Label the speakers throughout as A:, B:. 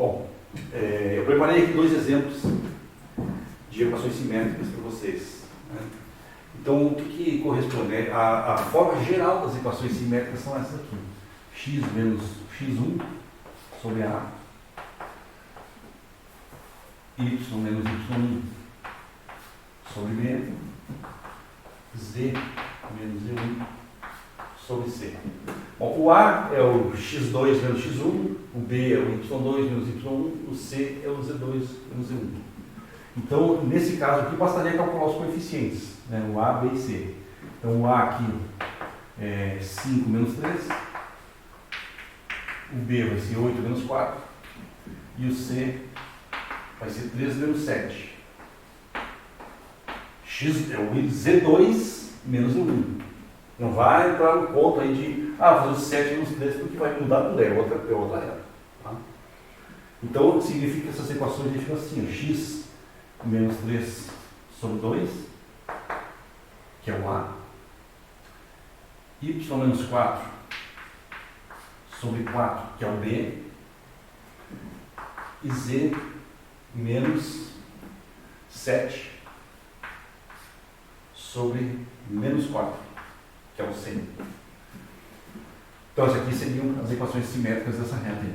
A: Bom, eu preparei aqui dois exemplos de equações simétricas para vocês, né? Então, o que corresponde? A forma geral das equações simétricas são essas aqui. X menos x1 sobre A, y menos y1 sobre B, z menos z1 sobre C. Bom, o A é o x2 menos x1, o B é o y2 menos y1, o C é o z2 menos z1. Então, nesse caso aqui, bastaria calcular os coeficientes, né? O A, B e C. Então, o A aqui é 5 menos 3, o B vai ser 8 menos 4, e o C vai ser 3 menos 7. X é o Z2 menos o 1. Não vai entrar no ponto aí de fazer o 7 menos 3, porque vai mudar tudo, é outra regra. Tá? Então, significa que essas equações ficam assim, ó, x menos 3 sobre 2, que é o A, y menos 4 sobre 4, que é o B, e z menos 7 sobre menos 4, que é o C. Então, essas aqui seriam as equações simétricas dessa reta aí.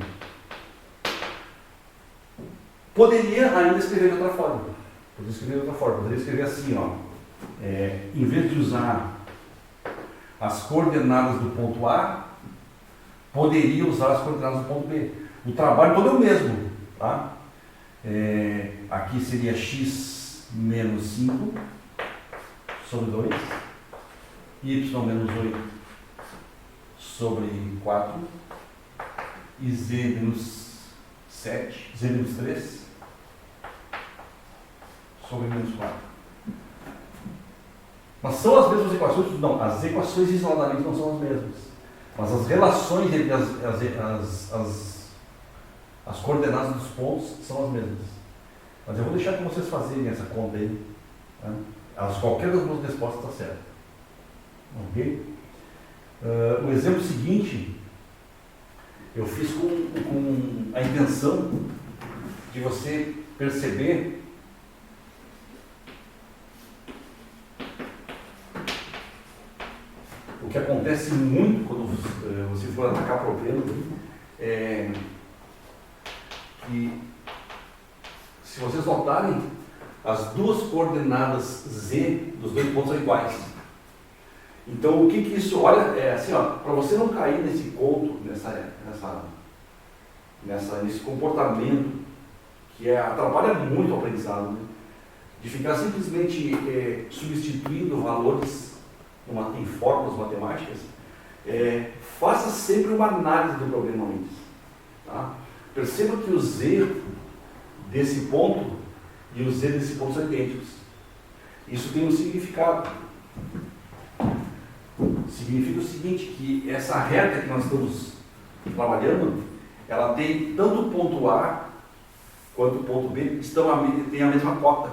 A: Poderia ainda escrever de outra forma. Poderia escrever assim, ó. Em vez de usar as coordenadas do ponto A, poderia usar as coordenadas do ponto B. O trabalho todo é o mesmo, tá? Aqui seria x menos 5 sobre 2, y menos 8 sobre 4, e z menos 7, z menos 3 sobre menos 4. Mas são as mesmas equações? Não, as equações isoladamente não são as mesmas. Mas as relações entre as coordenadas dos pontos são as mesmas. Mas eu vou deixar para vocês fazerem essa conta aí. Tá? Qualquer das duas respostas está certa. Ok? O exemplo seguinte, eu fiz com a intenção de você perceber o que acontece muito quando você for atacar problema, que, se vocês notarem, as duas coordenadas z dos dois pontos são iguais. Então, o que isso, olha, assim, para você não cair nesse conto, nesse comportamento que atrapalha muito o aprendizado, né? De ficar simplesmente substituindo valores em fórmulas matemáticas, faça sempre uma análise do problema antes. Tá? Perceba que o z desse ponto e o z desse ponto são idênticos. Isso tem um significado. Significa o seguinte, que essa reta que nós estamos trabalhando, ela tem tanto o ponto A quanto o ponto B têm a mesma cota.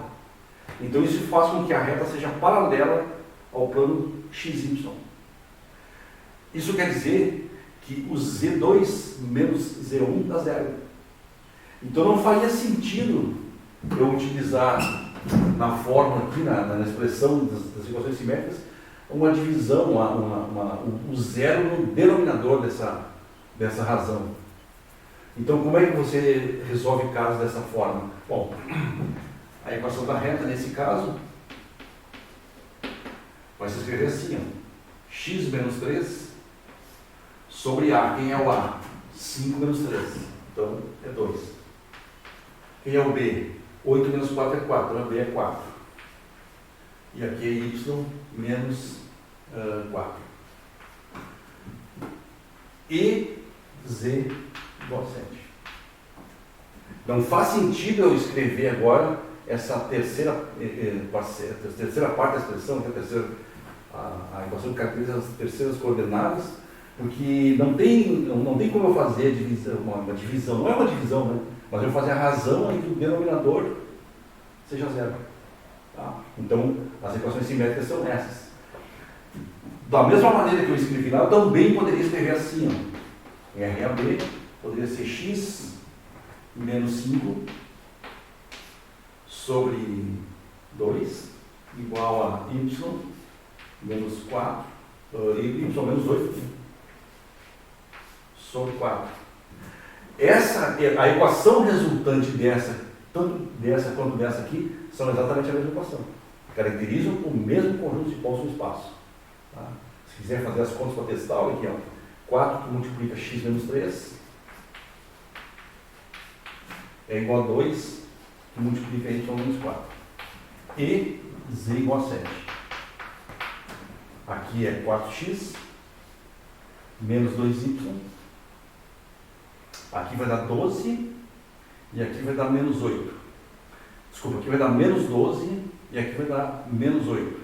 A: Então isso faz com que a reta seja paralela ao plano XY. Isso quer dizer que o Z2 menos Z1 dá zero. Então não faria sentido eu utilizar na fórmula aqui, na expressão das equações simétricas, uma divisão, o zero no denominador dessa razão. Então, como é que você resolve casos dessa forma? Bom, a equação da reta, nesse caso, vai se escrever assim, ó, x menos 3 sobre A. Quem é o A? 5 menos 3. Então, é 2. Quem é o B? 8 menos 4 é 4. Então, B é 4. E aqui é y menos 4. E z igual a 7. Não faz sentido eu escrever agora essa terceira parte da expressão, que é a equação que caracteriza as terceiras coordenadas, porque não tem como eu fazer uma divisão. Não é uma divisão, né? Mas eu vou fazer a razão em que o denominador seja zero. Tá? Então, as equações simétricas são essas. Da mesma maneira que eu escrevi lá, eu também poderia escrever assim, ó. RAB poderia ser x menos 5 sobre 2 igual a y menos 4, y menos 8 sobre 4. Essa, a equação resultante dessa, tanto dessa quanto dessa aqui, são exatamente a mesma equação. Caracterizam o mesmo conjunto de pontos no espaço. Tá? Se quiser fazer as contas para testar, olha aqui, ó. 4 que multiplica x menos 3 é igual a 2 que multiplica y menos 4. E z igual a 7. Aqui é 4x menos 2y. Aqui vai dar 12 e aqui vai dar menos 8. Desculpa, aqui vai dar menos 12 e aqui vai dar menos 8.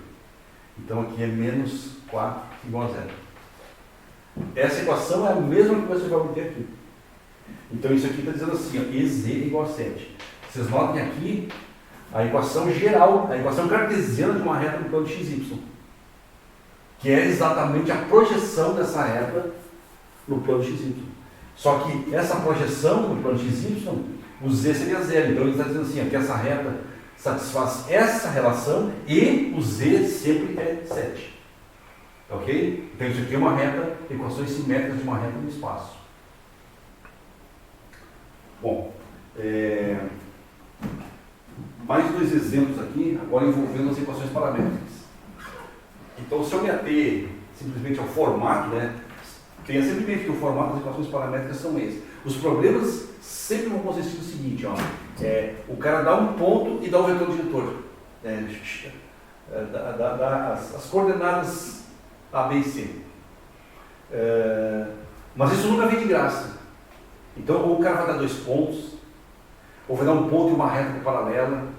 A: Então aqui é menos 4 igual a 0. Essa equação é a mesma que você vai obter aqui. Então isso aqui está dizendo assim, ó, EZ igual a 7. Vocês notem aqui a equação geral, a equação cartesiana de uma reta no plano XY, que é exatamente a projeção dessa reta no plano XY. Só que essa projeção no plano XY, o Z seria 0. Então ele está dizendo assim, ó, que essa reta satisfaz essa relação e o Z sempre é 7. Ok? Então isso aqui é uma reta, equações simétricas de uma reta no espaço. Bom, mais dois exemplos aqui, agora envolvendo as equações paramétricas. Então, se eu me ater simplesmente ao formato, né, tenha sempre em mente que o formato das equações paramétricas são esses. Os problemas sempre vão consistir no seguinte, ó, o cara dá um ponto e dá um vetor diretor. As coordenadas A, B e C. Mas isso nunca vem de graça. Então, ou o cara vai dar 2 pontos, ou vai dar um ponto e uma reta que é paralela,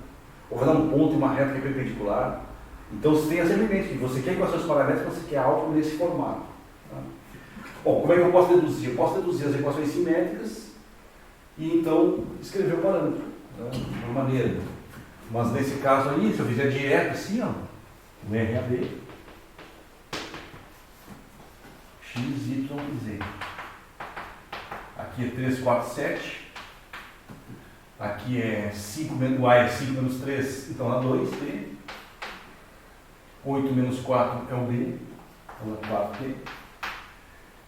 A: ou vai dar um ponto e uma reta que é perpendicular. Então, você tenha sempre em mente que você quer equações paramétricas, você quer algo nesse formato. Tá? Bom, como é que eu posso deduzir? Eu posso deduzir as equações simétricas e então escrever o parâmetro, tá? De uma maneira. Mas nesse caso aí, se eu fizer direto assim, ó, o RAB, x, y e z. Aqui é 3, 4, 7. Aqui é 5 menos, y é 5 menos 3, então dá 2t. 8 menos 4 é o b, então dá 4t.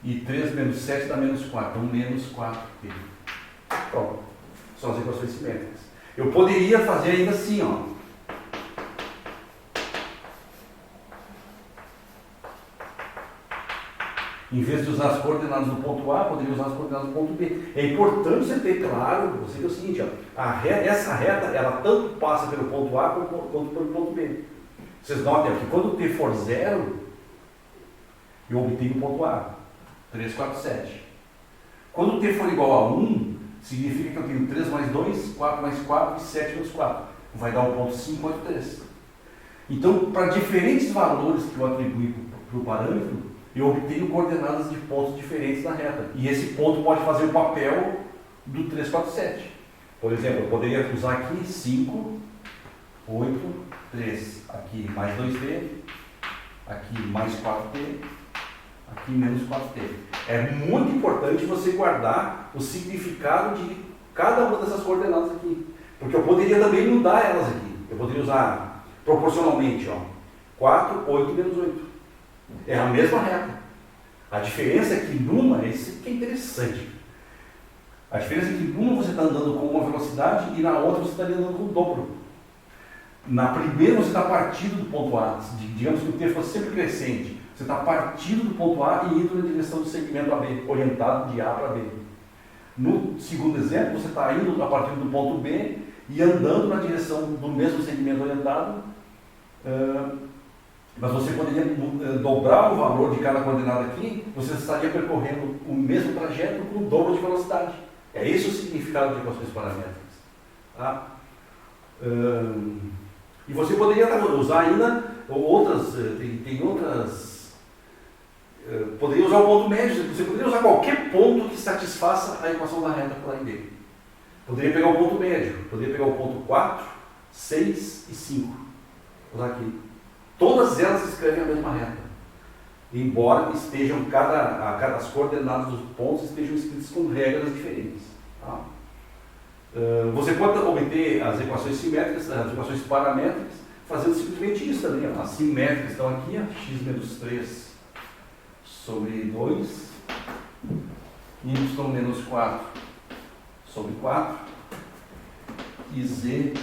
A: E 3 menos 7 dá menos 4, então menos 4t. Pronto, são as equações simétricas. Eu poderia fazer ainda assim, ó. Em vez de usar as coordenadas do ponto A, poderia usar as coordenadas do ponto B. É importante você ter claro, você ter o seguinte, ó, essa reta, ela tanto passa pelo ponto A quanto pelo ponto B. Vocês notem que quando o t for 0, eu obtenho o ponto A, 3, 4, 7. Quando o t for igual a 1, significa que eu tenho 3 mais 2, 4 mais 4 e 7 menos 4. Vai dar o ponto 5, 8, 3. Então, para diferentes valores que eu atribuí para o parâmetro, eu obtenho coordenadas de pontos diferentes na reta. E esse ponto pode fazer o papel do 3, 4, 7. Por exemplo, eu poderia usar aqui 5, 8, 3. Aqui mais 2t, aqui mais 4t, aqui menos 4t. É muito importante você guardar o significado de cada uma dessas coordenadas aqui. Porque eu poderia também mudar elas aqui. Eu poderia usar proporcionalmente, ó, 4, 8 menos 8. É a mesma reta. A diferença é que numa, isso que é interessante. A diferença é que numa você está andando com uma velocidade e na outra você está andando com o dobro. Na primeira você está partindo do ponto A, digamos que o t fosse sempre crescente. Você está partindo do ponto A e indo na direção do segmento AB, orientado de A para B. No segundo exemplo, você está indo a partir do ponto B e andando na direção do mesmo segmento orientado. Mas você poderia dobrar o valor de cada coordenada aqui, você estaria percorrendo o mesmo trajeto com o dobro de velocidade. É esse o significado de equações paramétricas. Tá? E você poderia usar ainda outras, tem outras, poderia usar o ponto médio, você poderia usar qualquer ponto que satisfaça a equação da reta por aí dele. Poderia pegar o ponto médio, poderia pegar o ponto 4, 6 e 5. Vou usar aqui. Todas elas escrevem a mesma reta, embora estejam as coordenadas dos pontos estejam escritas com regras diferentes. Tá? Você pode obter as equações simétricas, as equações paramétricas, fazendo simplesmente isso também. Ó. As simétricas estão aqui, ó, x menos 3 sobre 2, y menos 4 sobre 4, e z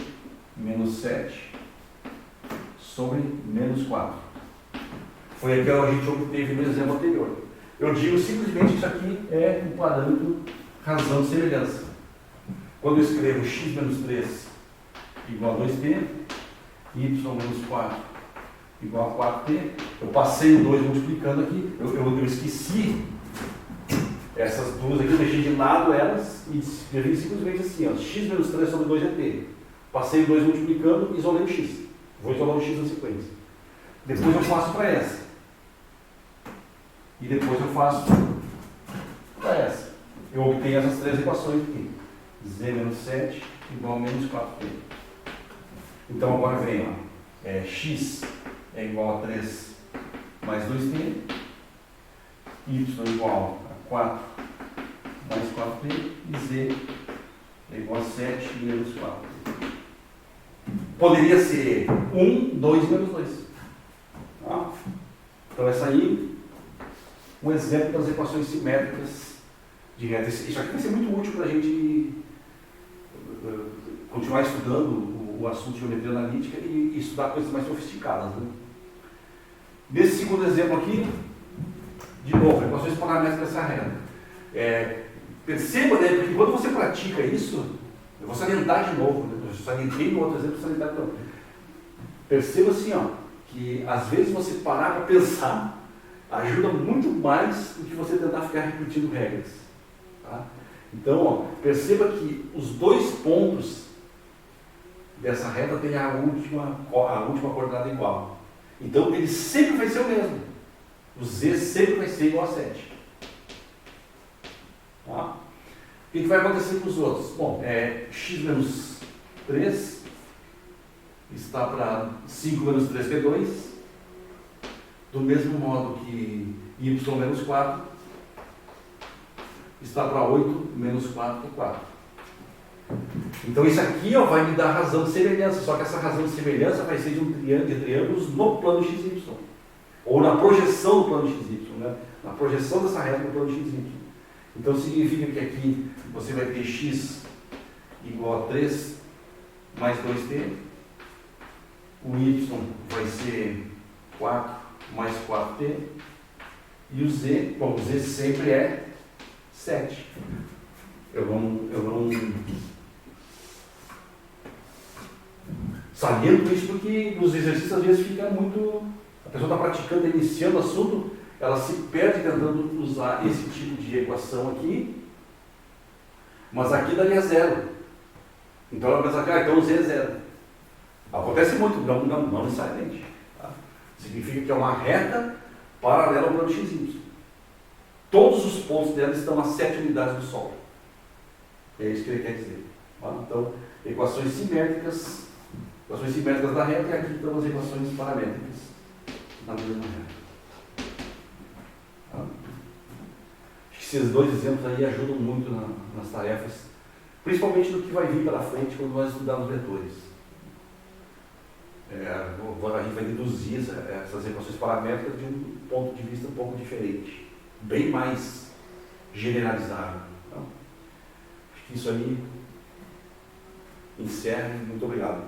A: menos 7 sobre menos 4. Foi aquilo que a gente obteve no exemplo anterior. Eu digo simplesmente que isso aqui é um parâmetro razão de semelhança. Quando eu escrevo x menos 3 igual a 2t, y menos 4 igual a 4t, eu passei o 2 multiplicando aqui, eu esqueci essas duas aqui, eu deixei de lado elas e escrevi simplesmente assim, ó, x menos 3 sobre 2 é t. Passei o 2 multiplicando e isolei o x. Vou isolar o x na sequência. Depois eu faço para essa. E depois eu faço para essa. Eu obtenho essas três equações aqui. Z menos 7 igual a menos 4t. Então agora vem, ó, x é igual a 3 mais 2t, y é igual a 4 mais 4t, e z é igual a 7 menos 4t. Poderia ser 1, 2 menos 2. Tá? Então essa aí, um exemplo das equações simétricas de reta. Isso aqui vai ser muito útil para a gente continuar estudando o assunto de geometria analítica e estudar coisas mais sofisticadas. Né? Nesse segundo exemplo aqui, de novo, equações paramétricas dessa reta. Perceba, né, porque quando você pratica isso, eu vou salientar de novo, né? Eu salientei no outro exemplo, vou salientar de novo. Perceba assim, ó, que às vezes você parar para pensar ajuda muito mais do que você tentar ficar repetindo regras. Tá? Então, ó, perceba que os dois pontos dessa reta têm a última coordenada igual. Então, ele sempre vai ser o mesmo. O z sempre vai ser igual a 7. Tá? O que vai acontecer com os outros? Bom, x menos 3 está para 5 menos 3, que é 2. Do mesmo modo que y menos 4 está para 8 menos 4, que é 4. Então isso aqui, ó, vai me dar razão de semelhança, só que essa razão de semelhança vai ser de triângulos no plano XY. Ou na projeção do plano XY, né? Na projeção dessa reta no plano XY. Então significa que aqui você vai ter x igual a 3 mais 2t. O y vai ser 4 mais 4t. E o z, bom, o z sempre é 7. Eu não saliento isso porque nos exercícios às vezes fica muito... A pessoa está praticando, iniciando o assunto, ela se perde tentando usar esse tipo de equação aqui, mas aqui daria zero. Então ela pensa, então o z é zero. Acontece muito, não necessariamente. Tá? Significa que é uma reta paralela ao plano XY. Todos os pontos dela estão a 7 unidades do Sol. É isso que ele quer dizer. Tá? Então, equações simétricas da reta, e aqui estão as equações paramétricas da mesma reta. Tá? Acho que esses dois exemplos aí ajudam muito nas tarefas, principalmente no que vai vir pela frente quando nós estudarmos vetores. A gente vai deduzir essas equações paramétricas de um ponto de vista um pouco diferente, bem mais generalizado. Então, acho que isso aí encerra. Muito obrigado.